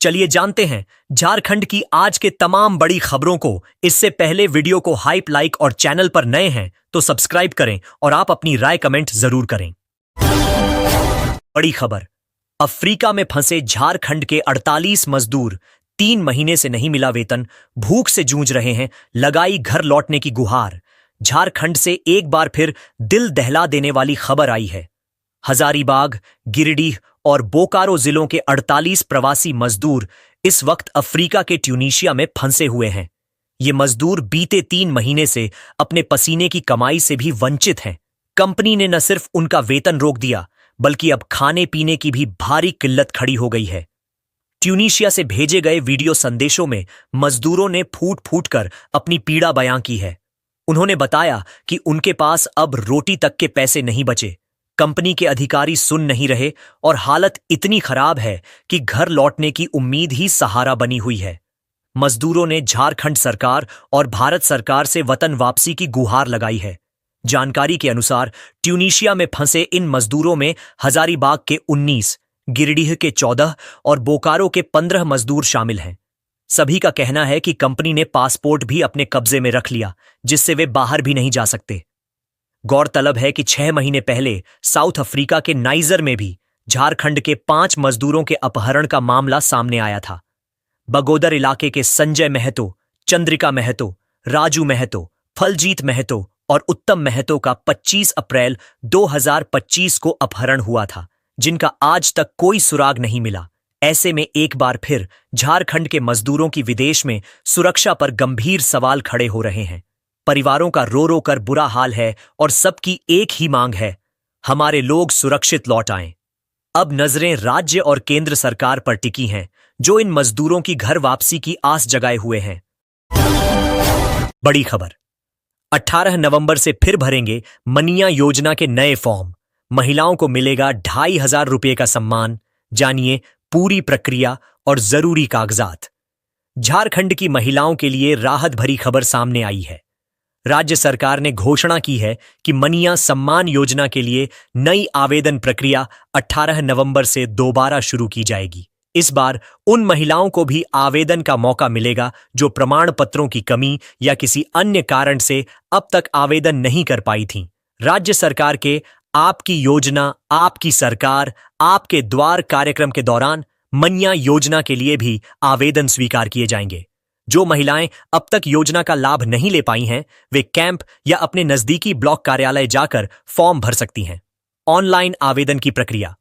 चलिए जानते हैं झारखंड की आज के तमाम बड़ी खबरों को। इससे पहले वीडियो को हाइप लाइक और चैनल पर नए हैं तो सब्सक्राइब करें और आप अपनी राय कमेंट जरूर करें। बड़ी खबर, अफ्रीका में फंसे झारखंड के 48 मजदूर 3 महीने से नहीं मिला वेतन, भूख से जूझ रहे हैं, लगाई घर लौटने की गुहार। झारखंड से एक बार फिर दिल दहला देने वाली खबर आई है। हजारीबाग, गिरिडीह और बोकारो जिलों के 48 प्रवासी मजदूर इस वक्त अफ्रीका के ट्यूनीशिया में फंसे हुए हैं। ये मजदूर बीते 3 महीने से अपने पसीने की कमाई से भी वंचित हैं। कंपनी ने न सिर्फ उनका वेतन रोक दिया, बल्कि अब खाने पीने की भी भारी किल्लत खड़ी हो गई है। ट्यूनीशिया से भेजे गए वीडियो संदेशों में मजदूरों ने फूट फूट कर अपनी पीड़ा बयां की है। उन्होंने बताया कि उनके पास अब रोटी तक के पैसे नहीं बचे, कंपनी के अधिकारी सुन नहीं रहे और हालत इतनी खराब है कि घर लौटने की उम्मीद ही सहारा बनी हुई है। मजदूरों ने झारखंड सरकार और भारत सरकार से वतन वापसी की गुहार लगाई है। जानकारी के अनुसार ट्यूनीशिया में फंसे इन मजदूरों में हजारीबाग के 19, गिरिडीह के 14 और बोकारो के 15 मजदूर शामिल हैं। सभी का कहना है कि कंपनी ने पासपोर्ट भी अपने कब्जे में रख लिया, जिससे वे बाहर भी नहीं जा सकते। गौरतलब है कि 6 महीने पहले साउथ अफ्रीका के नाइजर में भी झारखंड के 5 मजदूरों के अपहरण का मामला सामने आया था। बगोदर इलाके के संजय महतो, चंद्रिका महतो, राजू महतो, फलजीत महतो और उत्तम महतो का 25 अप्रैल 2025 को अपहरण हुआ था, जिनका आज तक कोई सुराग नहीं मिला। ऐसे में एक बार फिर झारखंड के मजदूरों की विदेश में सुरक्षा पर गंभीर सवाल खड़े हो रहे हैं। परिवारों का रो रो कर बुरा हाल है और सबकी एक ही मांग है, हमारे लोग सुरक्षित लौट आएं। अब नजरें राज्य और केंद्र सरकार पर टिकी हैं, जो इन मजदूरों की घर वापसी की आस जगाए हुए हैं। बड़ी खबर, 18 नवंबर से फिर भरेंगे मनिया योजना के नए फॉर्म। महिलाओं को मिलेगा 2500 रुपये का सम्मान। जानिए पूरी प्रक्रिया और जरूरी कागजात। झारखंड की महिलाओं के लिए राहत भरी खबर सामने आई है। राज्य सरकार ने घोषणा की है कि मनिया सम्मान योजना के लिए नई आवेदन प्रक्रिया 18 नवंबर से दोबारा शुरू की जाएगी। इस बार उन महिलाओं को भी आवेदन का मौका मिलेगा जो प्रमाण पत्रों की कमी या किसी अन्य कारण से अब तक आवेदन नहीं कर पाई थीं। राज्य सरकार के आपकी योजना, आपकी सरकार, आपके द्वार कार्यक्रम के दौरान मनिया योजना के लिए भी आवेदन स्वीकार किए जाएंगे। जो महिलाएं अब तक योजना का लाभ नहीं ले पाई हैं, वे कैंप या अपने नजदीकी ब्लॉक कार्यालय जाकर फॉर्म भर सकती हैं। ऑनलाइन आवेदन की प्रक्रिया,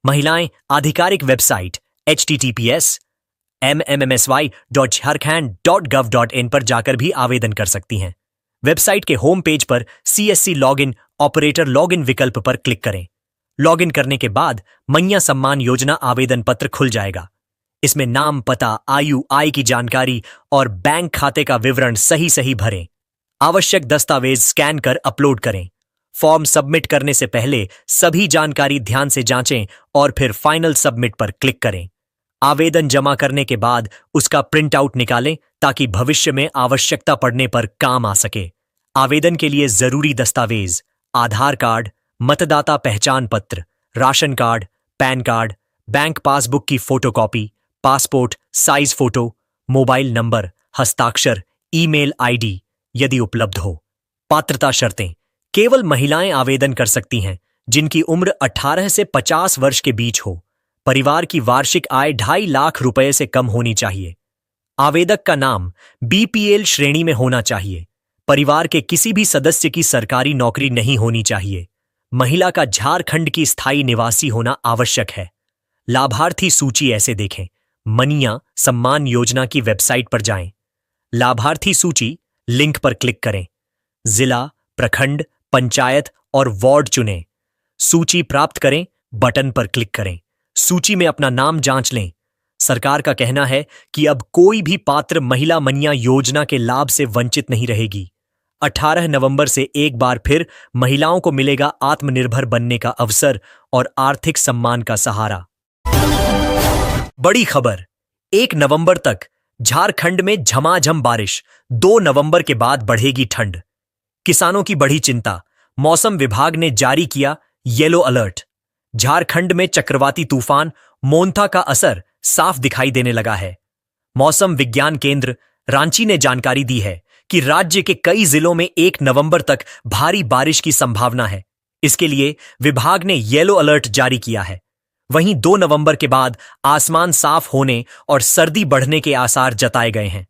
महिलाएं आधिकारिक वेबसाइट https://mmsy.jharkhand.gov.in पर जाकर भी आवेदन कर सकती हैं। वेबसाइट के होम पेज पर CSC लॉगिन ऑपरेटर लॉगिन विकल्प पर क्लिक करें। लॉगिन करने के बाद मनिया सम्मान योजना आवेदन पत्र खुल जाएगा। इसमें नाम, पता, आयु, आय की जानकारी और बैंक खाते का विवरण सही भरें। आवश्यक दस्तावेज स्कैन कर अपलोड करें। फॉर्म सबमिट करने से पहले सभी जानकारी ध्यान से जांचें और फिर फाइनल सबमिट पर क्लिक करें। आवेदन जमा करने के बाद उसका प्रिंट आउट निकालें ताकि भविष्य में आवश्यकता पड़ने पर काम आ सके। आवेदन के लिए जरूरी दस्तावेज आधार कार्ड, मतदाता पहचान पत्र, ration card, PAN card, bank passbook की photocopy, passport size photo, mobile number, हस्ताक्षर, ईमेल आईडी यदि उपलब्ध हो। पात्रता शर्तें, केवल महिलाएं आवेदन कर सकती हैं जिनकी उम्र 18 से 50 वर्ष के बीच हो। परिवार की वार्षिक आय 2.5 लाख रुपए से कम होनी चाहिए। आवेदक का नाम BPL श्रेणी में होना चाहिए। परिवार के किसी भी सदस्य की सरकारी नौकरी नहीं होनी चाहिए। महिला का झारखंड की स्थायी निवासी होना आवश्यक है। लाभार्थी सूची ऐसे देखें। मनिया सम्मान योजना की वेबसाइट पर जाएं। लाभार्थी सूची लिंक पर क्लिक करें। जिला, प्रखंड, पंचायत और वार्ड चुनें। सूची प्राप्त करें बटन पर क्लिक करें। सूची में अपना नाम जांच लें। सरकार का कहना है कि अब कोई भी पात्र महिला मनिया योजना के लाभ से वंचित नहीं रहेगी। 18 नवंबर से एक बार फिर महिलाओं को मिलेगा आत्मनिर्भर बनने का अवसर और आर्थिक सम्मान का सहारा। बड़ी खबर, 1 नवंबर तक झारखंड में झमाझम बारिश, 2 नवंबर के बाद बढ़ेगी ठंड। किसानों की बढ़ी चिंता, मौसम विभाग ने जारी किया येलो अलर्ट। झारखंड में चक्रवाती तूफान मोंथा का असर साफ दिखाई देने लगा है। मौसम विज्ञान केंद्र रांची ने जानकारी दी है कि राज्य के कई जिलों में 1 नवंबर तक भारी बारिश की संभावना है। इसके लिए विभाग ने येलो अलर्ट जारी किया है। वहीं 2 नवंबर के बाद आसमान साफ होने और सर्दी बढ़ने के आसार जताए गए हैं।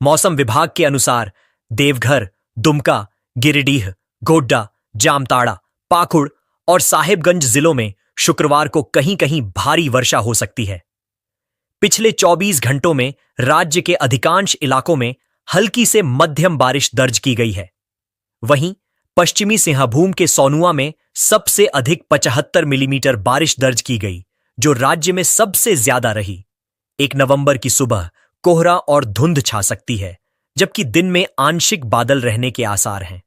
मौसम विभाग के अनुसार देवघर, दुमका, गिरिडीह, गोड्डा, जामताड़ा, पाकुड़ और साहिबगंज जिलों में शुक्रवार को कहीं कहीं भारी वर्षा हो सकती है। पिछले 24 घंटों में राज्य के अधिकांश इलाकों में हल्की से मध्यम बारिश दर्ज की गई है। वहीं पश्चिमी सिंहभूम के सोनुआ में सबसे अधिक 75 मिलीमीटर बारिश दर्ज की गई, जो राज्य में सबसे ज्यादा रही। 1 नवंबर की सुबह कोहरा और धुंध छा सकती है, जबकि दिन में आंशिक बादल रहने के आसार हैं।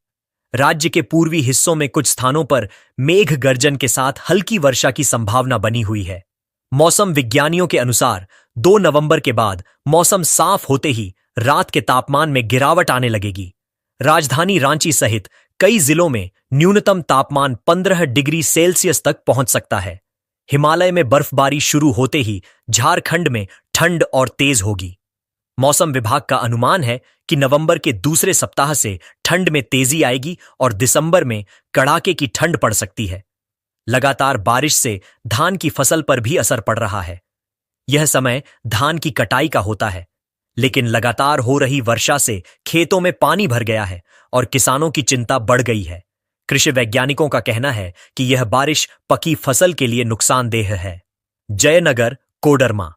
राज्य के पूर्वी हिस्सों में कुछ स्थानों पर मेघ गर्जन के साथ हल्की वर्षा की संभावना बनी हुई है। मौसम विज्ञानियों के अनुसार 2 नवंबर के बाद मौसम साफ होते ही रात के तापमान में गिरावट आने लगेगी। राजधानी रांची सहित कई जिलों में न्यूनतम तापमान 15 डिग्री सेल्सियस तक पहुंच सकता है। हिमालय में बर्फबारी शुरू होते ही झारखंड में ठंड और तेज होगी। मौसम विभाग का अनुमान है कि नवंबर के दूसरे सप्ताह से ठंड में तेजी आएगी और दिसंबर में कड़ाके की ठंड पड़ सकती है। लगातार बारिश से धान की फसल पर भी असर पड़ रहा है। यह समय धान की कटाई का होता है, लेकिन लगातार हो रही वर्षा से खेतों में पानी भर गया है और किसानों की चिंता बढ़ गई है। कृषि वैज्ञानिकों का कहना है कि यह बारिश पकी फसल के लिए नुकसानदेह है। जयनगर, कोडरमा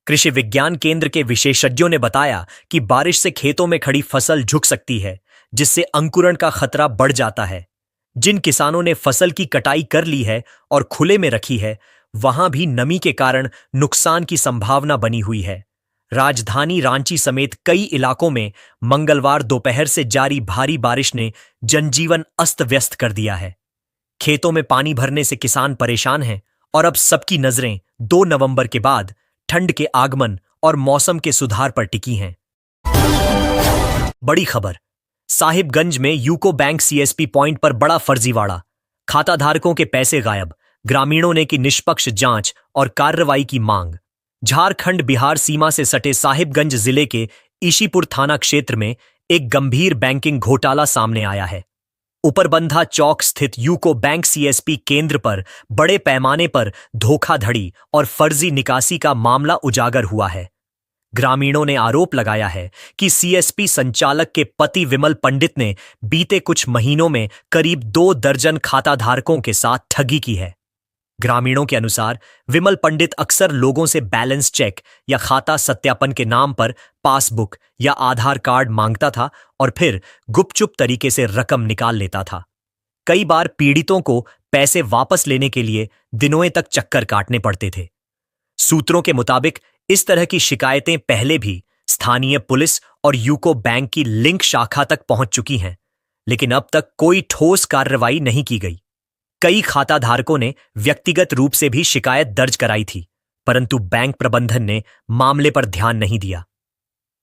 कृषि विज्ञान केंद्र के विशेषज्ञों ने बताया कि बारिश से खेतों में खड़ी फसल झुक सकती है, जिससे अंकुरण का खतरा बढ़ जाता है। जिन किसानों ने फसल की कटाई कर ली है और खुले में रखी है, वहां भी नमी के कारण नुकसान की संभावना बनी हुई है। राजधानी रांची समेत कई इलाकों में मंगलवार दोपहर से जारी भारी बारिश ने जनजीवन अस्त व्यस्त कर दिया है। खेतों में पानी भरने से किसान परेशान हैं और अब सबकी नजरें 2 नवंबर के बाद ठंड के आगमन और मौसम के सुधार पर टिकी हैं। बड़ी खबर, साहिबगंज में यूको बैंक सीएसपी पॉइंट पर बड़ा फर्जीवाड़ा, खाताधारकों के पैसे गायब। ग्रामीणों ने की निष्पक्ष जांच और कार्रवाई की मांग। झारखंड बिहार सीमा से सटे साहिबगंज जिले के ईशीपुर थाना क्षेत्र में एक गंभीर बैंकिंग घोटाला सामने आया है। उपरबंधा चौक स्थित यूको बैंक सीएसपी केंद्र पर बड़े पैमाने पर धोखाधड़ी और फर्जी निकासी का मामला उजागर हुआ है। ग्रामीणों ने आरोप लगाया है कि सीएसपी संचालक के पति विमल पंडित ने बीते कुछ महीनों में करीब 2 दर्जन खाताधारकों के साथ ठगी की है। ग्रामीणों के अनुसार विमल पंडित अक्सर लोगों से बैलेंस चेक या खाता सत्यापन के नाम पर पासबुक या आधार कार्ड मांगता था और फिर गुपचुप तरीके से रकम निकाल लेता था। कई बार पीड़ितों को पैसे वापस लेने के लिए दिनों तक चक्कर काटने पड़ते थे। सूत्रों के मुताबिक इस तरह की शिकायतें पहले भी स्थानीय पुलिस और यूको बैंक की लिंक शाखा तक पहुंच चुकी हैं, लेकिन अब तक कोई ठोस कार्रवाई नहीं की गई। कई खाताधारकों ने व्यक्तिगत रूप से भी शिकायत दर्ज कराई थी, परंतु बैंक प्रबंधन ने मामले पर ध्यान नहीं दिया।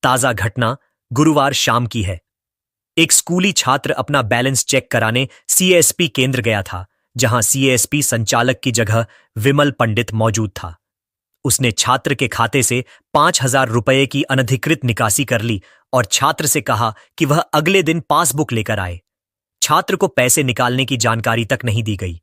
ताजा घटना गुरुवार शाम की है। एक स्कूली छात्र अपना बैलेंस चेक कराने सीएसपी केंद्र गया था, जहां सीएसपी संचालक की जगह विमल पंडित मौजूद था। उसने छात्र के खाते से 5,000 रुपए की अनधिकृत निकासी कर ली और छात्र से कहा कि वह अगले दिन पासबुक लेकर आए। छात्र को पैसे निकालने की जानकारी तक नहीं दी गई।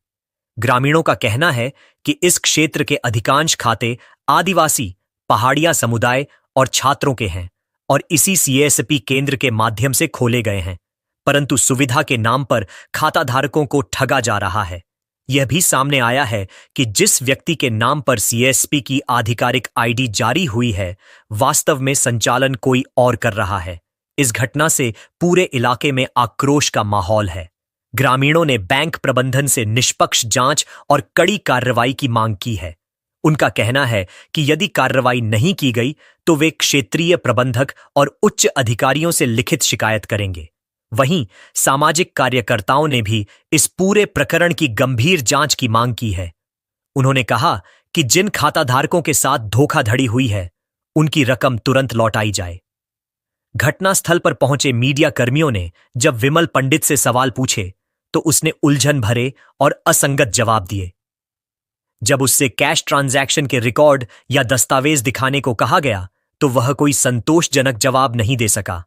ग्रामीणों का कहना है कि इस क्षेत्र के अधिकांश खाते आदिवासी, पहाड़िया समुदाय और छात्रों के हैं और इसी सीएसपी केंद्र के माध्यम से खोले गए हैं, परंतु सुविधा के नाम पर खाताधारकों को ठगा जा रहा है। यह भी सामने आया है कि जिस व्यक्ति के नाम पर सीएसपी की आधिकारिक आईडी जारी हुई है, वास्तव में संचालन कोई और कर रहा है। इस घटना से पूरे इलाके में आक्रोश का माहौल है। ग्रामीणों ने बैंक प्रबंधन से निष्पक्ष जांच और कड़ी कार्रवाई की मांग की है। उनका कहना है कि यदि कार्रवाई नहीं की गई तो वे क्षेत्रीय प्रबंधक और उच्च अधिकारियों से लिखित शिकायत करेंगे। वहीं सामाजिक कार्यकर्ताओं ने भी इस पूरे प्रकरण की गंभीर जांच की मांग की है। उन्होंने कहा कि जिन खाताधारकों के साथ धोखाधड़ी हुई है, उनकी रकम तुरंत लौटाई जाए। घटनास्थल पर पहुंचे मीडिया कर्मियों ने जब विमल पंडित से सवाल पूछे तो उसने उलझन भरे और असंगत जवाब दिए। जब उससे कैश ट्रांजैक्शन के रिकॉर्ड या दस्तावेज दिखाने को कहा गया तो वह कोई संतोषजनक जवाब नहीं दे सका।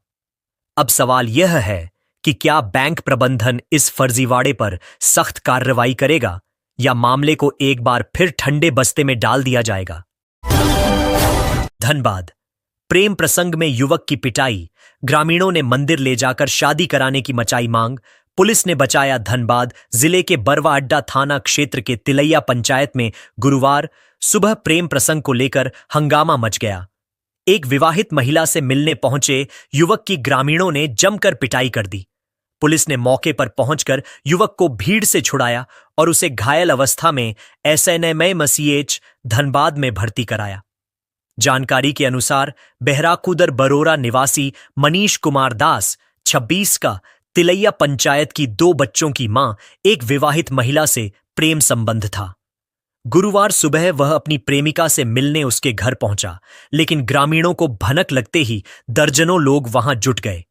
अब सवाल यह है कि क्या बैंक प्रबंधन इस फर्जीवाड़े पर सख्त कार्रवाई करेगा या मामले को एक बार फिर ठंडे बस्ते में डाल दिया जाएगा। धनबाद प्रेम प्रसंग में युवक की पिटाई, ग्रामीणों ने मंदिर ले जाकर शादी कराने की मचाई मांग, पुलिस ने बचाया धनबाद जिले के बरवा अड्डा थाना क्षेत्र के तिलैया पंचायत में गुरुवार सुबह प्रेम प्रसंग को लेकर हंगामा मच गया। एक विवाहित महिला से मिलने पहुंचे युवक की ग्रामीणों ने जमकर पिटाई कर दी। पुलिस ने मौके पर पहुंचकर युवक को भीड़ से छुड़ाया और उसे घायल अवस्था में SNMMCH धनबाद में भर्ती कराया। जानकारी के अनुसार बहराकुदर बरोरा निवासी मनीष कुमार दास 26 का तिलैया पंचायत की 2 बच्चों की मां एक विवाहित महिला से प्रेम संबंध था। गुरुवार सुबह वह अपनी प्रेमिका से मिलने उसके घर पहुंचा, लेकिन ग्रामीणों को भनक लगते ही दर्जनों लोग वहां जुट गए।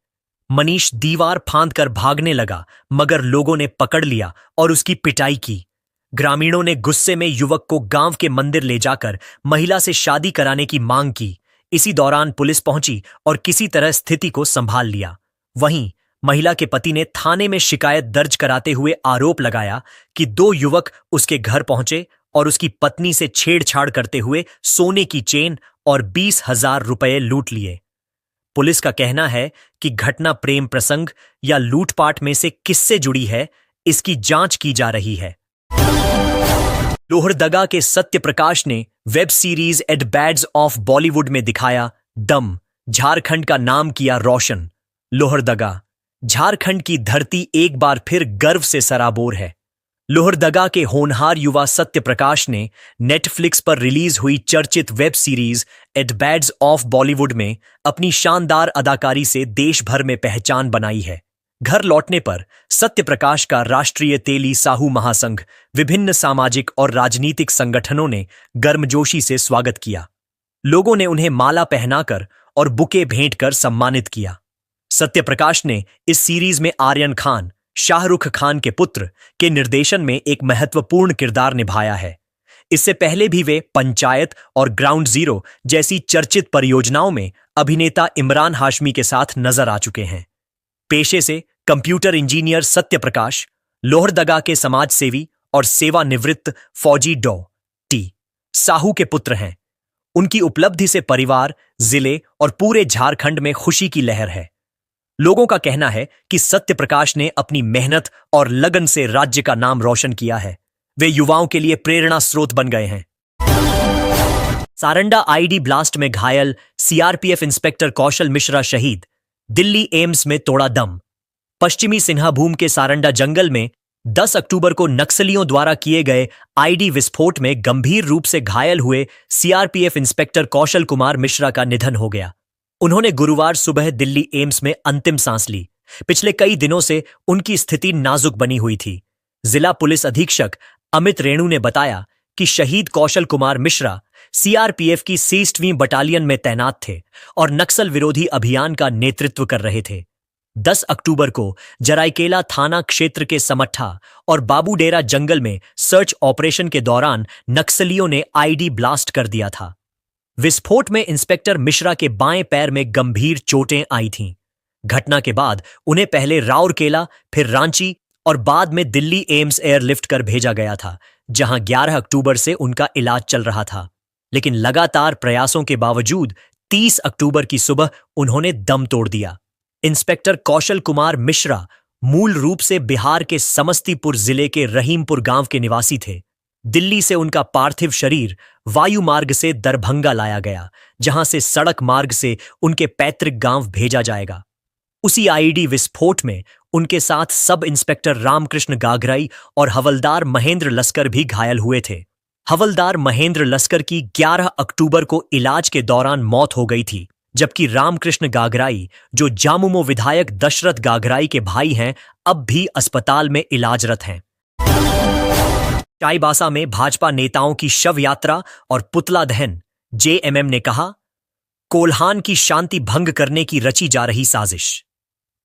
मनीष दीवार फांदकर भागने लगा, मगर लोगों ने पकड़ लिया और उसकी पिटाई की। ग्रामीणों ने गुस्से में युवक को गांव के मंदिर ले जाकर महिला से शादी कराने की मांग की। इसी दौरान पुलिस पहुंची और किसी तरह स्थिति को संभाल लिया। वहीं महिला के पति ने थाने में शिकायत दर्ज कराते हुए आरोप लगाया कि 2 युवक उसके घर पहुंचे और उसकी पत्नी से छेड़छाड़ करते हुए सोने की चेन और 20,000 रुपए लूट लिए। पुलिस का कहना है कि घटना प्रेम प्रसंग या लूटपाट में से किससे जुड़ी है, इसकी जांच की जा रही है। लोहरदगा के सत्य प्रकाश ने web series at bads of Bollywood में दिखाया दम, झारखंड का नाम किया रोशन। लोहरदगा झारखंड की धरती एक बार फिर गर्व से सराबोर है। लोहरदगा के होनहार युवा सत्य प्रकाश ने नेटफ्लिक्स पर रिलीज हुई चर्चित web series at bads of Bollywood में अपनी शानदार अदाकारी से देश भर में पहचान बनाई है। घर लौटने पर सत्य प्रकाश का राष्ट्रीय तेली साहू महासंघ, विभिन्न सामाजिक और राजनीतिक संगठनों ने गर्मजोशी से स्वागत किया। लोगों ने उन्हें माला पहनाकर और बुके भेंट कर सम्मानित किया। सत्य प्रकाश ने इस सीरीज में आर्यन खान, शाहरुख खान के पुत्र, के निर्देशन में एक महत्वपूर्ण किरदार निभाया है। इससे पहले भी वे पंचायत और ग्राउंड जीरो जैसी चर्चित परियोजनाओं में अभिनेता इमरान हाशमी के साथ नजर आ चुके हैं। पेशे से कंप्यूटर इंजीनियर सत्य प्रकाश लोहरदगा के समाज सेवी और सेवानिवृत्त फौजी डॉ.टी. साहू के पुत्र हैं। उनकी उपलब्धि से परिवार, जिले और पूरे झारखंड में खुशी की लहर है। लोगों का कहना है कि सत्य प्रकाश ने अपनी मेहनत और लगन से राज्य का नाम रोशन किया है। वे युवाओं के लिए प्रेरणा स्रोत बन गए हैं। सारंडा आईडी ब्लास्ट में घायल सीआरपीएफ इंस्पेक्टर कौशल मिश्रा शहीद, दिल्ली एम्स में तोड़ा दम। पश्चिमी सिंहभूम के सारंडा जंगल में 10 अक्टूबर को नक्सलियों द्वारा किए गए आईडी विस्फोट में गंभीर रूप से घायल हुए सीआरपीएफ इंस्पेक्टर कौशल कुमार मिश्रा का निधन हो गया। उन्होंने गुरुवार सुबह दिल्ली एम्स में अंतिम सांस ली। पिछले कई दिनों से उनकी स्थिति नाजुक बनी हुई थी। जिला पुलिस अधीक्षक अमित रेणु ने बताया कि शहीद कौशल कुमार मिश्रा सीआरपीएफ की 60वीं बटालियन में तैनात थे और नक्सल विरोधी अभियान का नेतृत्व कर रहे थे। 10 अक्टूबर को जराइकेला थाना क्षेत्र के समट्ठा और बाबूडेरा जंगल में सर्च ऑपरेशन के दौरान नक्सलियों ने आईडी ब्लास्ट कर दिया था। विस्फोट में इंस्पेक्टर मिश्रा के बाएं पैर में गंभीर चोटें आई थीं। घटना के बाद उन्हें पहले राउरकेला, फिर रांची और बाद में दिल्ली एम्स एयरलिफ्ट कर भेजा गया था, जहां 11 अक्टूबर से उनका इलाज चल रहा था। लेकिन लगातार प्रयासों के बावजूद 30 अक्टूबर की सुबह उन्होंने दम तोड़ दिया। इंस्पेक्टर कौशल कुमार मिश्रा मूल रूप से बिहार के समस्तीपुर जिले के रहीमपुर गांव के निवासी थे। दिल्ली से उनका पार्थिव शरीर वायु मार्ग से दरभंगा लाया गया, जहां से सड़क मार्ग से उनके पैतृक गांव भेजा जाएगा। उसी आईडी विस्फोट में उनके साथ सब इंस्पेक्टर रामकृष्ण गागराई और हवलदार महेंद्र लस्कर भी घायल हुए थे। हवलदार महेंद्र लस्कर की 11 अक्टूबर को इलाज के दौरान मौत हो गई थी, जबकि रामकृष्ण गागराई, जो जामुमो विधायक दशरथ गागराई के भाई हैं, अब भी अस्पताल में इलाजरत हैं। चाईबासा में भाजपा नेताओं की शव यात्रा और पुतला दहन, जेएमएम ने कहा, कोल्हान की शांति भंग करने की रची जा रही साजिश।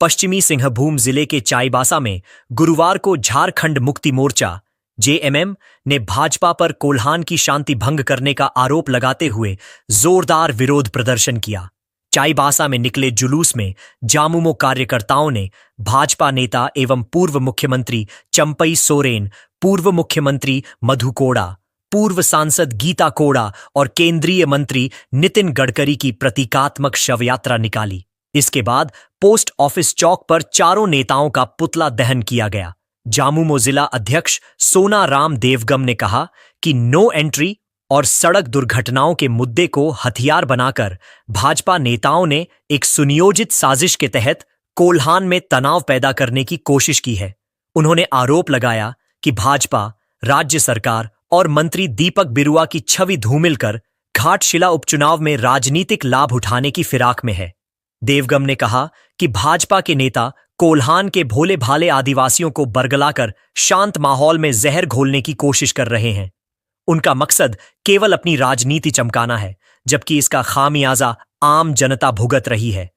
पश्चिमी सिंहभूम जिले के चाईबासा में गुरुवार को झारखंड मुक्ति मोर्चा जेएमएम ने भाजपा पर कोल्हान की शांति भंग करने का आरोप लगाते हुए जोरदार विरोध प्रदर्शन किया। चाईबासा में निकले जुलूस में जामुमो कार्यकर्ताओं ने भाजपा नेता एवं पूर्व मुख्यमंत्री चंपई सोरेन, पूर्व मुख्यमंत्री मधु कोड़ा, पूर्व सांसद गीता कोड़ा और केंद्रीय मंत्री नितिन गडकरी की प्रतीकात्मक शवयात्रा निकाली। इसके बाद पोस्ट ऑफिस चौक पर चारों नेताओं का पुतला दहन किया गया। जामुमो जिला अध्यक्ष सोना राम देवगम ने कहा कि नो एंट्री और सड़क दुर्घटनाओं के मुद्दे को हथियार बनाकर भाजपा नेताओं ने एक सुनियोजित साजिश के तहत कोल्हान में तनाव पैदा करने की कोशिश की है। उन्होंने आरोप लगाया कि भाजपा, राज्य सरकार और मंत्री दीपक बिरुआ की छवि धूमिल कर घाटशिला उपचुनाव में राजनीतिक लाभ उठाने की फिराक में है। देवगम ने कहा कि भाजपा के नेता कोल्हान के भोले भाले आदिवासियों को बरगलाकर शांत माहौल में जहर घोलने की कोशिश कर रहे हैं। उनका मकसद केवल अपनी राजनीति चमकाना है, जबकि इसका खामियाजा आम जनता भुगत रही है।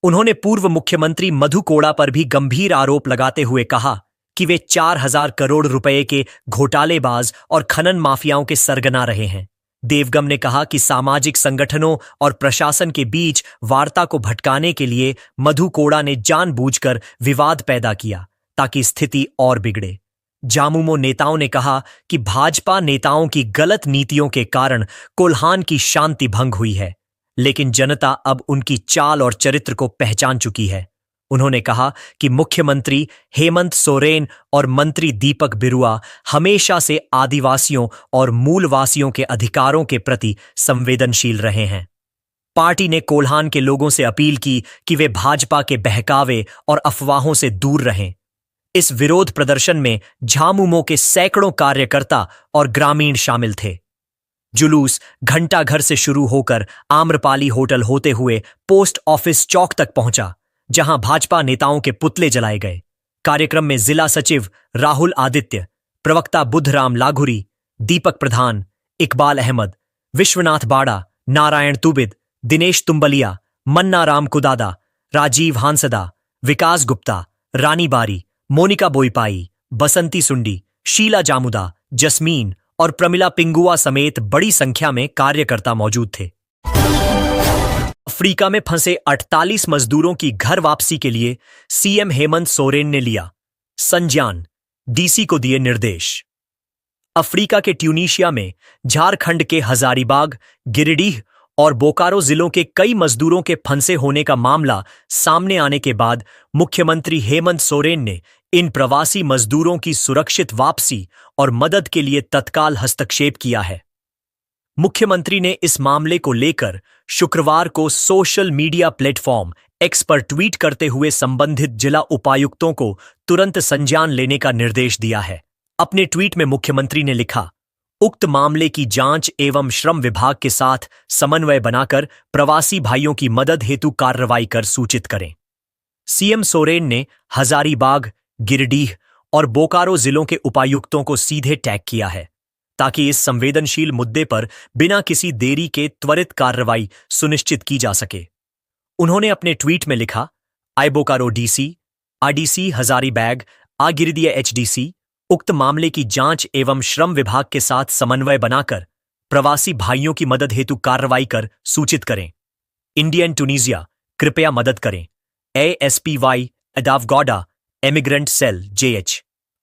उन्होंने पूर्व मुख्यमंत्री मधु कोड़ा पर भी गंभीर आरोप लगाते हुए कहा कि वे 4,000 करोड़ रुपए के घोटालेबाज और खनन माफियाओं के सरगना रहे हैं। देवगम ने कहा कि सामाजिक संगठनों और प्रशासन के बीच वार्ता को भटकाने के लिए मधु कोड़ा ने जानबूझकर विवाद पैदा किया ताकि स्थिति और बिगड़े। जामुमो नेताओं ने कहा कि भाजपा नेताओं की गलत नीतियों के कारण कोल्हान की शांति भंग हुई है, लेकिन जनता अब उनकी चाल और चरित्र को पहचान चुकी है। उन्होंने कहा कि मुख्यमंत्री हेमंत सोरेन और मंत्री दीपक बिरुआ हमेशा से आदिवासियों और मूलवासियों के अधिकारों के प्रति संवेदनशील रहे हैं। पार्टी ने कोल्हान के लोगों से अपील की कि वे भाजपा के बहकावे और अफवाहों से दूर रहें। इस विरोध प्रदर्शन में झामुमो के सैकड़ों कार्यकर्ता और ग्रामीण शामिल थे। जुलूस घंटाघर से शुरू होकर आम्रपाली होटल होते हुए पोस्ट ऑफिस चौक तक पहुंचा, जहां भाजपा नेताओं के पुतले जलाए गए। कार्यक्रम में जिला सचिव राहुल आदित्य, प्रवक्ता बुद्धराम लागुरी, दीपक प्रधान, इकबाल अहमद, विश्वनाथ बाड़ा, नारायण तुबिद, दिनेश तुंबलिया, मन्ना राम कुदादा, राजीव हांसदा, विकास गुप्ता, रानी बारी, मोनिका बोईपाई, बसंती सुंडी, शीला जामुदा, जस्मीन और प्रमिला पिंगुआ समेत बड़ी संख्या में कार्यकर्ता मौजूद थे। अफ्रीका में फंसे 48 मजदूरों की घर वापसी के लिए सीएम हेमंत सोरेन ने लिया संज्ञान, डीसी को दिए निर्देश। अफ्रीका के ट्यूनीशिया में झारखंड के हजारीबाग, गिरिडीह और बोकारो जिलों के कई मजदूरों के फंसे होने का मामला सामने आने के बाद मुख्यमंत्री हेमंत सोरेन ने इन प्रवासी मजदूरों की सुरक्षित वापसी और मदद के लिए तत्काल हस्तक्षेप किया है। मुख्यमंत्री ने इस मामले को लेकर शुक्रवार को सोशल मीडिया प्लेटफॉर्म एक्स पर ट्वीट करते हुए संबंधित जिला उपायुक्तों को तुरंत संज्ञान लेने का निर्देश दिया है। अपने ट्वीट में मुख्यमंत्री ने लिखा, उक्त मामले की जांच एवं श्रम विभाग के साथ समन्वय बनाकर प्रवासी भाइयों की मदद हेतु कार्रवाई कर सूचित करें। सीएम सोरेन ने हजारीबाग, गिरिडीह और बोकारो जिलों के उपायुक्तों को सीधे टैग किया है, ताकि इस संवेदनशील मुद्दे पर बिना किसी देरी के त्वरित कार्रवाई सुनिश्चित की जा सके। उन्होंने अपने ट्वीट में लिखा, आई बोकारो डीसी, आडीसी हजारीबाग, आ गिरिडीह एचडीसी, उक्त मामले की जांच एवं श्रम विभाग के साथ समन्वय बनाकर प्रवासी भाइयों की मदद हेतु कार्रवाई कर सूचित करें। इंडियन टूनीजिया, कृपया मदद करें। एएसपीवाई अडावगौडा एमिग्रेंट सेल जेएच।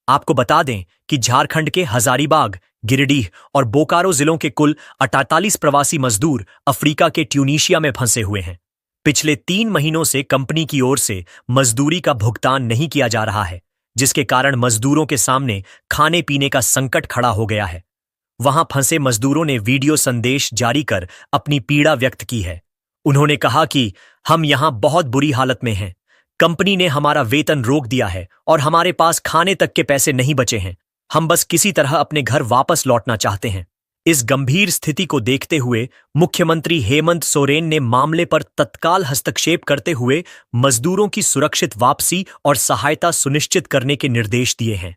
आपको बता दें कि झारखंड के हजारीबाग, गिरिडीह और बोकारो जिलों के कुल 48 प्रवासी मजदूर अफ्रीका के ट्यूनीशिया में फंसे हुए हैं। पिछले 3 महीनों से कंपनी की ओर से मजदूरी का भुगतान नहीं किया जा रहा है, जिसके कारण मजदूरों के सामने खाने पीने का संकट खड़ा हो गया है। वहां फंसे मजदूरों ने वीडियो संदेश जारी कर अपनी पीड़ा व्यक्त की है। उन्होंने कहा कि हम यहां बहुत बुरी हालत में हैं। कंपनी ने हमारा वेतन रोक दिया है और हमारे पास खाने तक के पैसे नहीं बचे हैं। हम बस किसी तरह अपने घर वापस लौटना चाहते हैं। इस गंभीर स्थिति को देखते हुए मुख्यमंत्री हेमंत सोरेन ने मामले पर तत्काल हस्तक्षेप करते हुए मजदूरों की सुरक्षित वापसी और सहायता सुनिश्चित करने के निर्देश दिए हैं।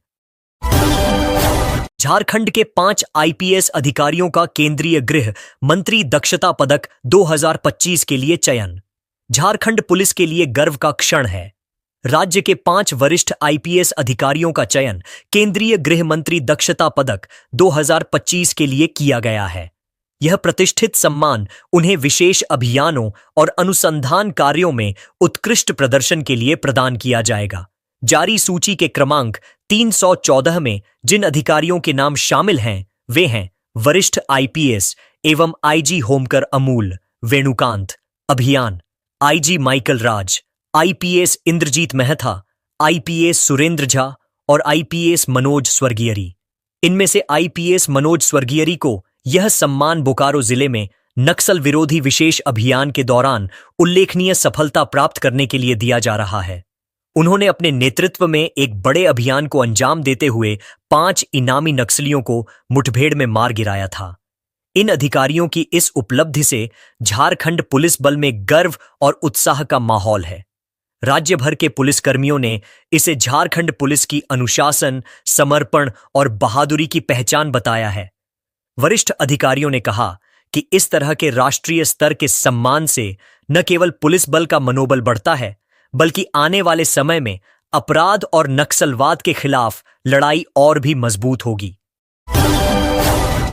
झारखंड के 5 आईपीएस अधिकारियों का केंद्रीय गृह मंत्री दक्षता पदक 2025 के लिए चयन। झारखंड पुलिस के लिए गर्व का क्षण है। राज्य के 5 वरिष्ठ आईपीएस अधिकारियों का चयन केंद्रीय गृह मंत्री दक्षता पदक 2025 के लिए किया गया है। यह प्रतिष्ठित सम्मान उन्हें विशेष अभियानों और अनुसंधान कार्यों में उत्कृष्ट प्रदर्शन के लिए प्रदान किया जाएगा। जारी सूची के क्रमांक 314 में जिन अधिकारियों के नाम शामिल हैं वे हैं वरिष्ठ आईपीएस एवं आईजी होमकर अमूल वेणुकांत, अभियान, आईजी माइकल राज, आईपीएस इंद्रजीत मेहता, आईपीएस सुरेंद्र झा और आईपीएस मनोज स्वर्गियरी। इनमें से आईपीएस मनोज स्वर्गियरी को यह सम्मान बोकारो जिले में नक्सल विरोधी विशेष अभियान के दौरान उल्लेखनीय सफलता प्राप्त करने के लिए दिया जा रहा है। उन्होंने अपने नेतृत्व में एक बड़े अभियान को अंजाम देते हुए 5 इनामी नक्सलियों को मुठभेड़ में मार गिराया था। इन अधिकारियों की इस उपलब्धि से झारखंड पुलिस बल में गर्व और उत्साह का माहौल है। राज्य भर के पुलिसकर्मियों ने इसे झारखंड पुलिस की अनुशासन, समर्पण और बहादुरी की पहचान बताया है। वरिष्ठ अधिकारियों ने कहा कि इस तरह के राष्ट्रीय स्तर के सम्मान से न केवल पुलिस बल का मनोबल बढ़ता है, बल्कि आने वाले समय में अपराध और नक्सलवाद के खिलाफ लड़ाई और भी मजबूत होगी।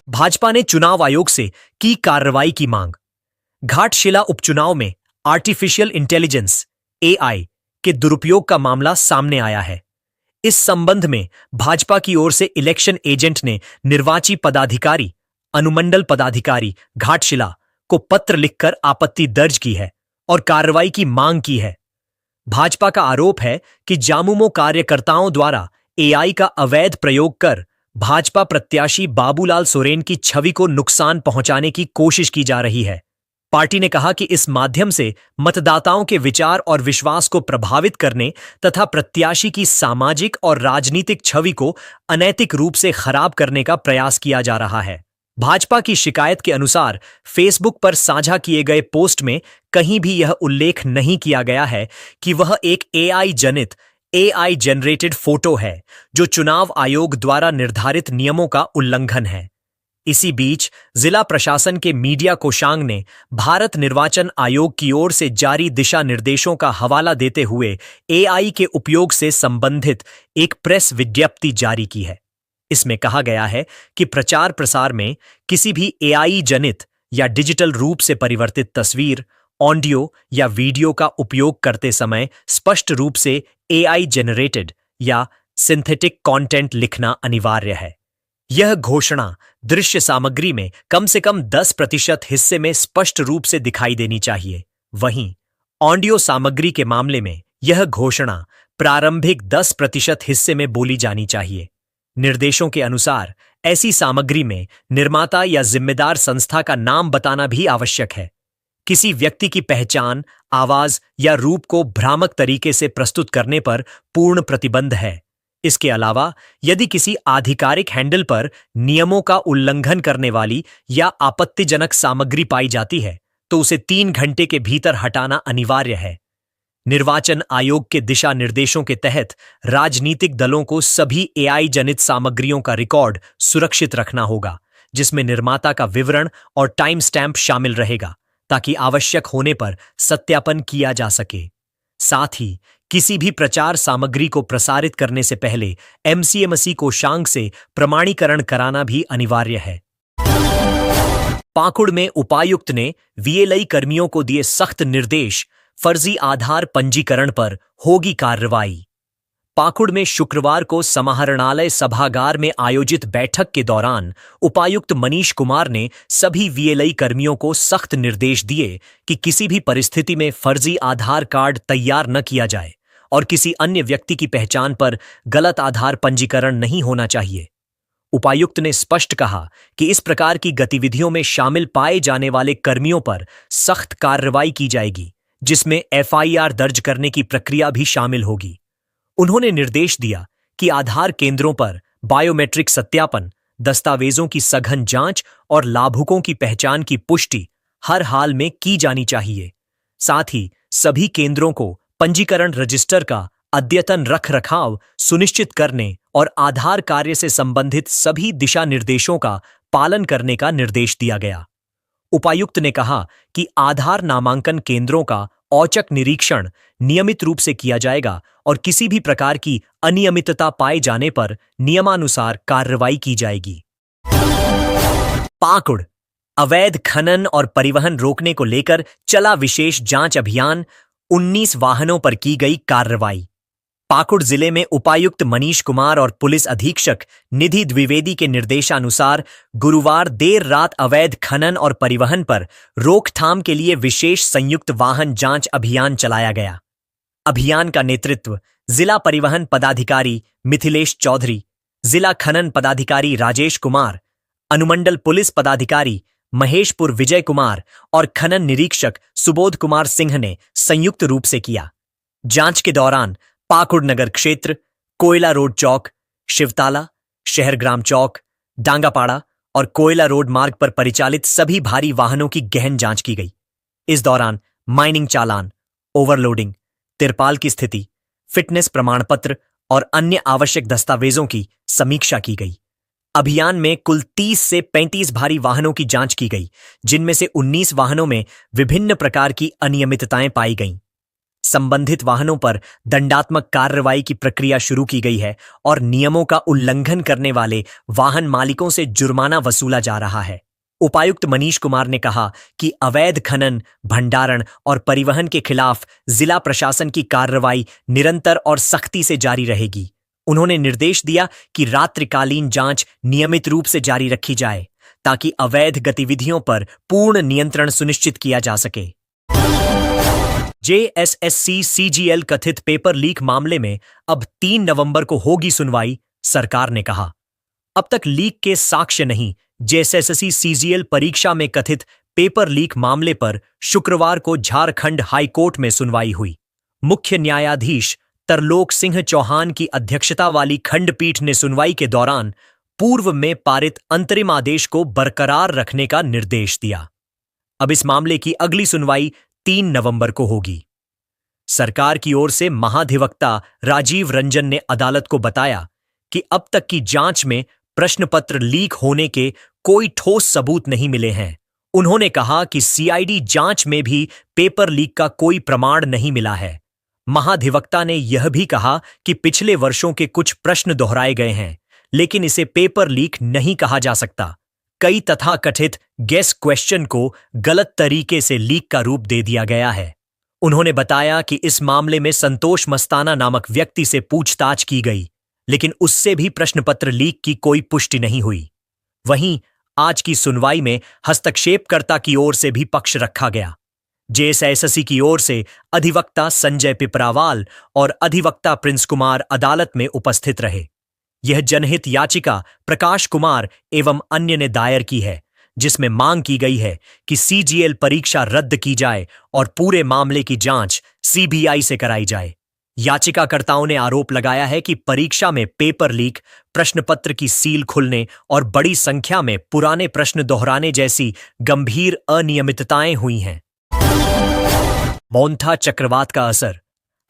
भाजपा ने चुनाव आयोग से की कार्रवाई की मांग। घाटशिला उपचुनाव में आर्टिफिशियल इंटेलिजेंस एआई के दुरुपयोग का मामला सामने आया है। इस संबंध में भाजपा की ओर से इलेक्शन एजेंट ने निर्वाची पदाधिकारी, अनुमंडल पदाधिकारी घाटशिला को पत्र लिखकर आपत्ति दर्ज की है और कार्रवाई की मांग की है। भाजपा का आरोप है कि जामुमो कार्यकर्ताओं द्वारा एआई का अवैध प्रयोग कर भाजपा प्रत्याशी बाबूलाल सोरेन की छवि को नुकसान पहुंचाने की कोशिश की जा रही है। पार्टी ने कहा कि इस माध्यम से मतदाताओं के विचार और विश्वास को प्रभावित करने तथा प्रत्याशी की सामाजिक और राजनीतिक छवि को अनैतिक रूप से खराब करने का प्रयास किया जा रहा है। भाजपा की शिकायत के अनुसार फेसबुक पर साझा किए गए पोस्ट में कहीं भी यह उल्लेख नहीं किया गया है कि वह एक एआई जनरेटेड फोटो है, जो चुनाव आयोग द्वारा निर्धारित नियमों का उल्लंघन है। इसी बीच जिला प्रशासन के मीडिया कोषांग ने भारत निर्वाचन आयोग की ओर से जारी दिशा निर्देशों का हवाला देते हुए एआई के उपयोग से संबंधित एक प्रेस विज्ञप्ति जारी की है। इसमें कहा गया है कि प्रचार प्रसार में किसी भी एआई जनित या डिजिटल रूप से परिवर्तित तस्वीर, ऑडियो या वीडियो का उपयोग करते समय स्पष्ट रूप से एआई जनरेटेड या सिंथेटिक कंटेंट लिखना अनिवार्य है। यह घोषणा दृश्य सामग्री में कम से कम 10% हिस्से में स्पष्ट रूप से दिखाई देनी चाहिए। वहीं ऑडियो सामग्री के मामले में यह घोषणा प्रारंभिक 10% हिस्से में बोली जानी चाहिए। निर्देशों के अनुसार ऐसी सामग्री में निर्माता या जिम्मेदार संस्था का नाम बताना भी आवश्यक है। किसी व्यक्ति की पहचान, आवाज या रूप को भ्रामक तरीके से प्रस्तुत करने पर पूर्ण प्रतिबंध है। इसके अलावा यदि किसी आधिकारिक हैंडल पर नियमों का उल्लंघन करने वाली या आपत्तिजनक सामग्री पाई जाती है, तो उसे 3 घंटे के भीतर हटाना अनिवार्य है। निर्वाचन आयोग के दिशा निर्देशों के तहत राजनीतिक दलों को सभी एआई जनित सामग्रियों का रिकॉर्ड सुरक्षित रखना होगा, जिसमें निर्माता का विवरण और टाइम स्टैंप शामिल रहेगा, ताकि आवश्यक होने पर सत्यापन किया जा सके। साथ ही किसी भी प्रचार सामग्री को प्रसारित करने से पहले एमसीएमसी कोषांग से प्रमाणीकरण कराना भी अनिवार्य है। पाकुड़ में उपायुक्त ने वीएलआई कर्मियों को दिए सख्त निर्देश, फर्जी आधार पंजीकरण पर होगी कार्रवाई। पाकुड़ में शुक्रवार को समाहरणालय सभागार में आयोजित बैठक के दौरान उपायुक्त मनीष कुमार ने सभी वीएलआई कर्मियों को सख्त निर्देश दिए कि किसी भी परिस्थिति में फर्जी आधार कार्ड तैयार न किया जाए और किसी अन्य व्यक्ति की पहचान पर गलत आधार पंजीकरण नहीं होना चाहिए। उपायुक्त ने स्पष्ट कहा कि इस प्रकार की गतिविधियों में शामिल पाए जाने वाले कर्मियों पर सख्त कार्रवाई की जाएगी, जिसमें एफआईआर दर्ज करने की प्रक्रिया भी शामिल होगी। उन्होंने निर्देश दिया कि आधार केंद्रों पर बायोमेट्रिक सत्यापन, दस्तावेजों की सघन जांच और लाभुकों की पहचान की पुष्टि हर हाल में की जानी चाहिए। साथ ही सभी केंद्रों को पंजीकरण रजिस्टर का अद्यतन रखरखाव सुनिश्चित करने और आधार कार्य से संबंधित सभी दिशा निर्देशों का पालन करने का निर्देश दिया गया। उपायुक्त ने कहा कि आधार नामांकन केंद्रों का औचक निरीक्षण नियमित रूप से किया जाएगा और किसी भी प्रकार की अनियमितता पाए जाने पर नियमानुसार कार्रवाई की जाएगी। पाकुड़, अवैध खनन और परिवहन रोकने को लेकर चला विशेष जांच अभियान, 19 वाहनों पर की गई कार्रवाई। पाकुड़ जिले में उपायुक्त मनीष कुमार और पुलिस अधीक्षक निधि द्विवेदी के निर्देशानुसार गुरुवार देर रात अवैध खनन और परिवहन पर रोकथाम के लिए विशेष संयुक्त वाहन जांच अभियान चलाया गया। अभियान का नेतृत्व जिला परिवहन पदाधिकारी मिथिलेश चौधरी, जिला खनन पदाधिकारी राजेश कुमार, अनुमंडल पुलिस पदाधिकारी महेशपुर विजय कुमार और खनन निरीक्षक सुबोध कुमार सिंह ने संयुक्त रूप से किया। जांच के दौरान पाकुड़ नगर क्षेत्र, कोयला रोड चौक, शिवताला, शहरग्राम चौक, डांगापाड़ा और कोयला रोड मार्ग पर परिचालित सभी भारी वाहनों की गहन जांच की गई। इस दौरान माइनिंग चालान, ओवरलोडिंग, तिरपाल की स्थिति, फिटनेस प्रमाण पत्र और अन्य आवश्यक दस्तावेजों की समीक्षा की गई। अभियान में कुल 30 से 35 भारी वाहनों की जांच की गई, जिनमें से 19 वाहनों में विभिन्न प्रकार की अनियमितताएं पाई गईं। संबंधित वाहनों पर दंडात्मक कार्रवाई की प्रक्रिया शुरू की गई है और नियमों का उल्लंघन करने वाले वाहन मालिकों से जुर्माना वसूला जा रहा है। उपायुक्त मनीष कुमार ने कहा कि अवैध खनन, भंडारण और परिवहन के खिलाफ जिला प्रशासन की कार्रवाई निरंतर और सख्ती से जारी रहेगी। उन्होंने निर्देश दिया कि रात्रिकालीन जांच नियमित रूप से जारी रखी जाए ताकि अवैध गतिविधियों पर पूर्ण नियंत्रण सुनिश्चित किया जा सके। जेएसएससी सीजीएल कथित पेपर लीक मामले में अब 3 नवंबर को होगी सुनवाई, सरकार ने कहा। अब तक लीक के साक्ष्य नहीं। जेएसएससी सीजीएल परीक्षा में कथित पेपर लीक मामले पर शुक्रवार को झारखंड हाईकोर्ट में सुनवाई हुई। मुख्य न्यायाधीश तरलोक सिंह चौहान की अध्यक्षता वाली खंडपीठ ने सुनवाई के दौरान पूर्व में पारित अंतरिम आदेश को बरकरार रखने का निर्देश दिया। अब इस मामले की अगली सुनवाई 3 नवंबर को होगी। सरकार की ओर से महाधिवक्ता राजीव रंजन ने अदालत को बताया कि अब तक की जांच में प्रश्न पत्र लीक होने के कोई ठोस सबूत नहीं मिले हैं। उन्होंने कहा कि सीआईडी जांच में भी पेपर लीक का कोई प्रमाण नहीं मिला है। महाधिवक्ता ने यह भी कहा कि पिछले वर्षों के कुछ प्रश्न दोहराए गए हैं, लेकिन इसे पेपर लीक नहीं कहा जा सकता। कई तथाकथित गेस क्वेश्चन को गलत तरीके से लीक का रूप दे दिया गया है। उन्होंने बताया कि इस मामले में संतोष मस्ताना नामक व्यक्ति से पूछताछ की गई, लेकिन उससे भी प्रश्नपत्र लीक की कोई पुष्टि नहीं हुई। वहीं आज की सुनवाई में हस्तक्षेपकर्ता की ओर से भी पक्ष रखा गया। जेएसएससी की ओर से अधिवक्ता संजय पिपरावाल और अधिवक्ता प्रिंस कुमार अदालत में उपस्थित रहे। यह जनहित याचिका प्रकाश कुमार एवं अन्य ने दायर की है, जिसमें मांग की गई है कि सीजीएल परीक्षा रद्द की जाए और पूरे मामले की जांच सीबीआई से कराई जाए। याचिकाकर्ताओं ने आरोप लगाया है कि परीक्षा में पेपर लीक, प्रश्नपत्र की सील खुलने और बड़ी संख्या में पुराने प्रश्न दोहराने जैसी गंभीर अनियमितताएं हुई हैं। मोंथा चक्रवात का असर,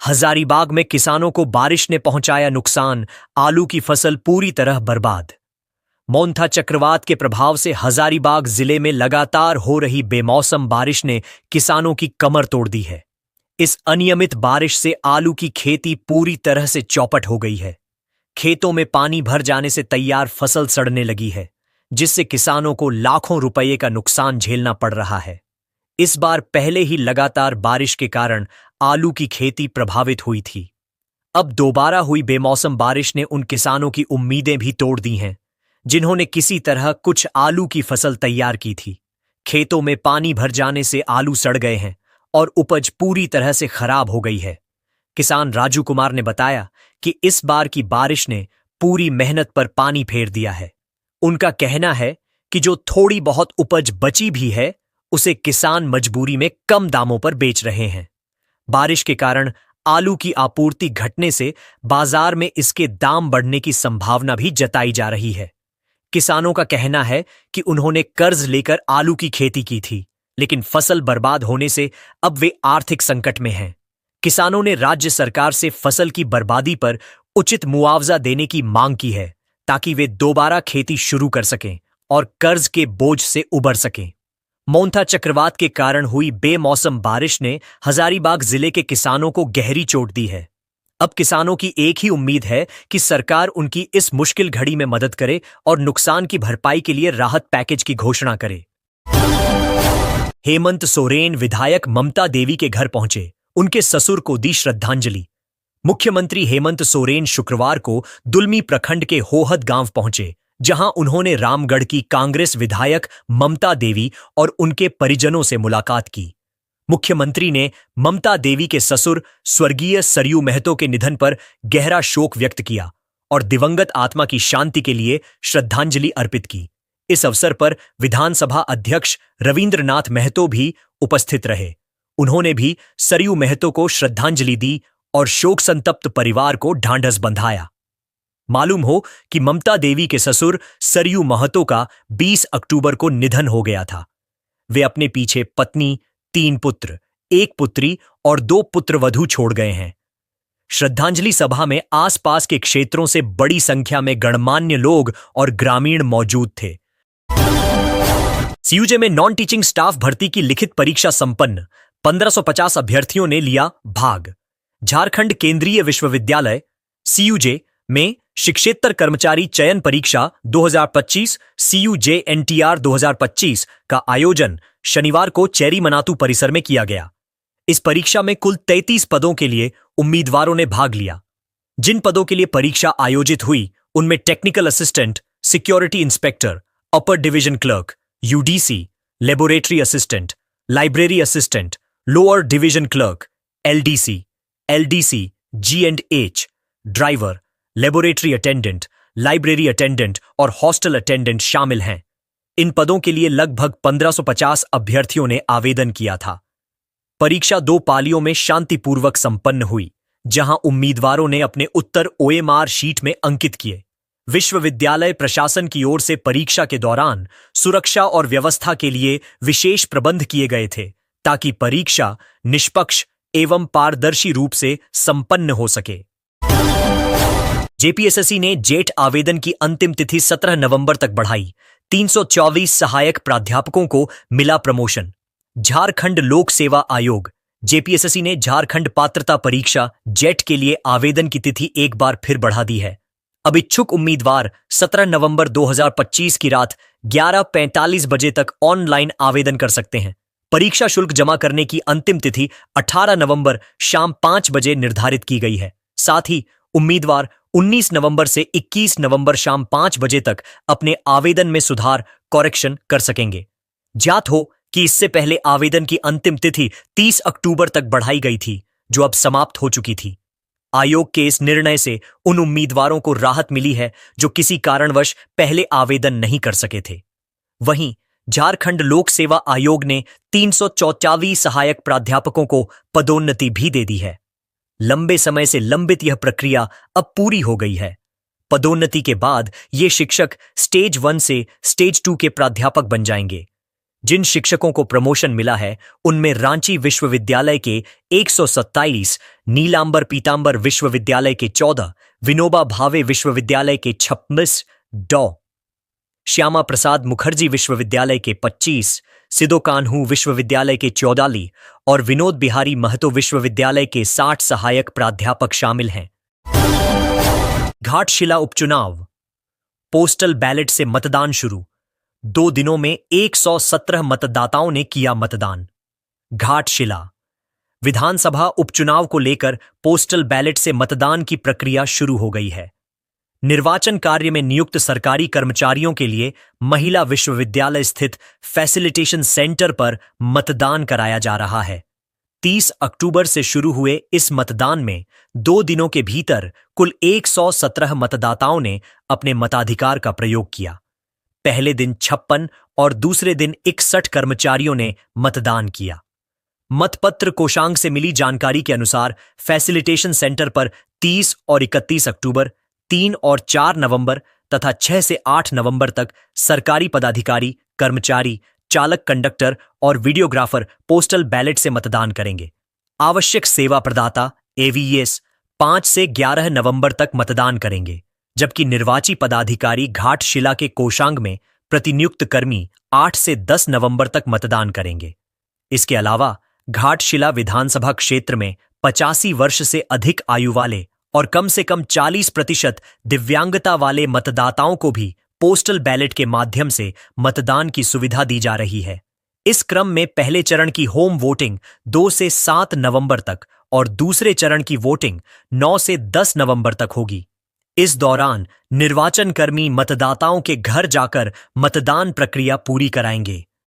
हजारीबाग में किसानों को बारिश ने पहुंचाया नुकसान, आलू की फसल पूरी तरह बर्बाद। मोंथा चक्रवात के प्रभाव से हजारीबाग जिले में लगातार हो रही बेमौसम बारिश ने किसानों की कमर तोड़ दी है। इस अनियमित बारिश से आलू की खेती पूरी तरह से चौपट हो गई है। खेतों में पानी भर जाने से तैयार फसल सड़ने लगी है, जिससे किसानों को लाखों रुपये का नुकसान झेलना पड़ रहा है। इस बार पहले ही लगातार बारिश के कारण आलू की खेती प्रभावित हुई थी। अब दोबारा हुई बेमौसम बारिश ने उन किसानों की उम्मीदें भी तोड़ दी हैं, जिन्होंने किसी तरह कुछ आलू की फसल तैयार की थी। खेतों में पानी भर जाने से आलू सड़ गए हैं और उपज पूरी तरह से खराब हो गई है। किसान राजू कुमार ने बताया कि इस बार की बारिश ने पूरी मेहनत पर पानी फेर दिया है। उनका कहना है कि जो थोड़ी बहुत उपज बची भी है, उसे किसान मजबूरी में कम दामों पर बेच रहे हैं। बारिश के कारण आलू की आपूर्ति घटने से बाजार में इसके दाम बढ़ने की संभावना भी जताई जा रही है। किसानों का कहना है कि उन्होंने कर्ज लेकर आलू की खेती की थी, लेकिन फसल बर्बाद होने से अब वे आर्थिक संकट में हैं। किसानों ने राज्य सरकार से फसल की बर्बादी पर उचित मुआवजा देने की मांग की है, ताकि वे दोबारा खेती शुरू कर सकें और कर्ज के बोझ से उबर सकें। मोंथा चक्रवात के कारण हुई बेमौसम बारिश ने हजारीबाग जिले के किसानों को गहरी चोट दी है। अब किसानों की एक ही उम्मीद है कि सरकार उनकी इस मुश्किल घड़ी में मदद करे और नुकसान की भरपाई के लिए राहत पैकेज की घोषणा करे। हेमंत सोरेन विधायक ममता देवी के घर पहुंचे, उनके ससुर को दी श्रद्धांजलि। मुख्यमंत्री हेमंत सोरेन शुक्रवार को दुलमी प्रखंड के होहद गांव पहुंचे, जहां उन्होंने रामगढ़ की कांग्रेस विधायक ममता देवी और उनके परिजनों से मुलाकात की। मुख्यमंत्री ने ममता देवी के ससुर स्वर्गीय सरयू महतो के निधन पर गहरा शोक व्यक्त किया और दिवंगत आत्मा की शांति के लिए श्रद्धांजलि अर्पित की। इस अवसर पर विधानसभा अध्यक्ष रविंद्रनाथ महतो भी उपस्थित रहे। उन्होंने भी सरयू महतो को श्रद्धांजलि दी और शोक संतप्त परिवार को ढांढस बंधाया। मालूम हो कि ममता देवी के ससुर सरयू महतो का 20 अक्टूबर को निधन हो गया था। वे अपने पीछे पत्नी, 3 पुत्र, 1 पुत्री और 2 पुत्रवधू छोड़ गए हैं। श्रद्धांजलि सभा में आसपास के क्षेत्रों से बड़ी संख्या में गणमान्य लोग और ग्रामीण मौजूद थे। सीयूजे में नॉन टीचिंग स्टाफ भर्ती की लिखित परीक्षा संपन्न, 1550 अभ्यर्थियों ने लिया भाग। झारखंड केंद्रीय विश्वविद्यालय सीयूजे में शिक्षेत्तर कर्मचारी चयन परीक्षा 2025 सीयूजे एनटीआर 2025 का आयोजन शनिवार को चेरी मनातू परिसर में किया गया। इस परीक्षा में कुल 33 पदों के लिए उम्मीदवारों ने भाग लिया। जिन पदों के लिए परीक्षा आयोजित हुई उनमें technical assistant, security inspector, upper division clerk, UDC, laboratory assistant, library assistant, lower division clerk, LDC, LDC, जी&एच, driver, laboratory attendant, library attendant और हॉस्टल अटेंडेंट शामिल हैं। इन पदों के लिए लगभग 1550 अभ्यर्थियों ने आवेदन किया था। परीक्षा 2 पालियों में शांतिपूर्वक संपन्न हुई, जहां उम्मीदवारों ने अपने उत्तर ओएमआर शीट में अंकित किए। विश्वविद्यालय प्रशासन की ओर से परीक्षा के दौरान सुरक्षा और व्यवस्था के लिए विशेष प्रबंध किए गए थे, ताकि परीक्षा निष्पक्ष एवं पारदर्शी रूप से संपन्न हो सके। जेपीएसएससी ने जेट आवेदन की अंतिम तिथि 17 नवंबर तक बढ़ाई। 324 सहायक प्राध्यापकों को मिला प्रमोशन। झारखंड लोक सेवा आयोग जेपीएसएससी ने झारखंड पात्रता परीक्षा जेट के लिए आवेदन की तिथि एक बार फिर बढ़ा दी है। अब इच्छुक उम्मीदवार 17 नवंबर 2025 की रात 11:45 बजे तक ऑनलाइन आवेदन कर सकते हैं। परीक्षा शुल्क जमा करने की अंतिम तिथि 18 नवंबर शाम 5 बजे निर्धारित की गई है। साथ ही उम्मीदवार 19 नवंबर से 21 नवंबर शाम 5 बजे तक अपने आवेदन में सुधार करेक्शन कर सकेंगे। ज्ञात हो कि इससे पहले आवेदन की अंतिम तिथि 30 अक्टूबर तक बढ़ाई गई थी, जो अब समाप्त हो चुकी थी। आयोग के इस निर्णय से उन उम्मीदवारों को राहत मिली है जो किसी कारणवश पहले आवेदन नहीं कर सके थे। वहीं झारखंड लोक सेवा आयोग ने 324 सहायक प्राध्यापकों को पदोन्नति भी दे दी है। लंबे समय से लंबित यह प्रक्रिया अब पूरी हो गई है। पदोन्नति के बाद ये शिक्षक स्टेज 1 से स्टेज 2 के प्राध्यापक बन जाएंगे। जिन शिक्षकों को प्रमोशन मिला है उनमें रांची विश्वविद्यालय के 127, नीलांबर पीतांबर विश्वविद्यालय के 14, विनोबा भावे विश्वविद्यालय के 26, डॉ. श्यामा प्रसाद मुखर्जी विश्वविद्यालय के 25, सिदो कान्हू विश्वविद्यालय के 14 और विनोद बिहारी महतो विश्वविद्यालय के 60 सहायक प्राध्यापक शामिल हैं। घाटशिला उपचुनाव, पोस्टल बैलेट से मतदान शुरू। 2 दिनों में 117 मतदाताओं ने किया मतदान। घाटशिला विधानसभा उपचुनाव को लेकर पोस्टल बैलेट से मतदान की प्रक्रिया शुरू हो गई है। निर्वाचन कार्य में नियुक्त सरकारी कर्मचारियों के लिए महिला विश्वविद्यालय स्थित फैसिलिटेशन सेंटर पर मतदान कराया जा रहा है। 30 अक्टूबर से शुरू हुए इस मतदान में 2 दिनों के भीतर कुल 117 मतदाताओं ने अपने मताधिकार का प्रयोग किया। पहले दिन 56 और दूसरे दिन 61 कर्मचारियों ने मतदान किया। मतपत्र कोषांग से मिली जानकारी के अनुसार फैसिलिटेशन सेंटर पर 30 और 31 अक्टूबर, 3 और 4 नवंबर तथा 6 से 8 नवंबर तक सरकारी पदाधिकारी, कर्मचारी, चालक, कंडक्टर और वीडियोग्राफर पोस्टल बैलेट से मतदान करेंगे। आवश्यक सेवा प्रदाता एवीएस 5 से 11 नवंबर तक मतदान करेंगे, जबकि निर्वाची पदाधिकारी घाटशिला के कोषांग में प्रतिनियुक्त कर्मी 8 से 10 नवंबर तक मतदान करेंगे। इसके अलावा घाटशिला विधानसभा क्षेत्र में 85 वर्ष से अधिक आयु वाले और कम से कम 40% दिव्यांगता वाले मतदाताओं को भी पोस्टल बैलेट के माध्यम से मतदान की सुविधा दी जा रही है। इस क्रम में पहले चरण की होम वोटिंग 2 से 7 नवंबर तक और दूसरे चरण की वोटिंग 9 से 10 नवंबर तक होगी। इस दौरान निर्वाचन कर्मी मतदाताओं के घर जाकर मतदान प्रक्रिया पूरी कराएंगे।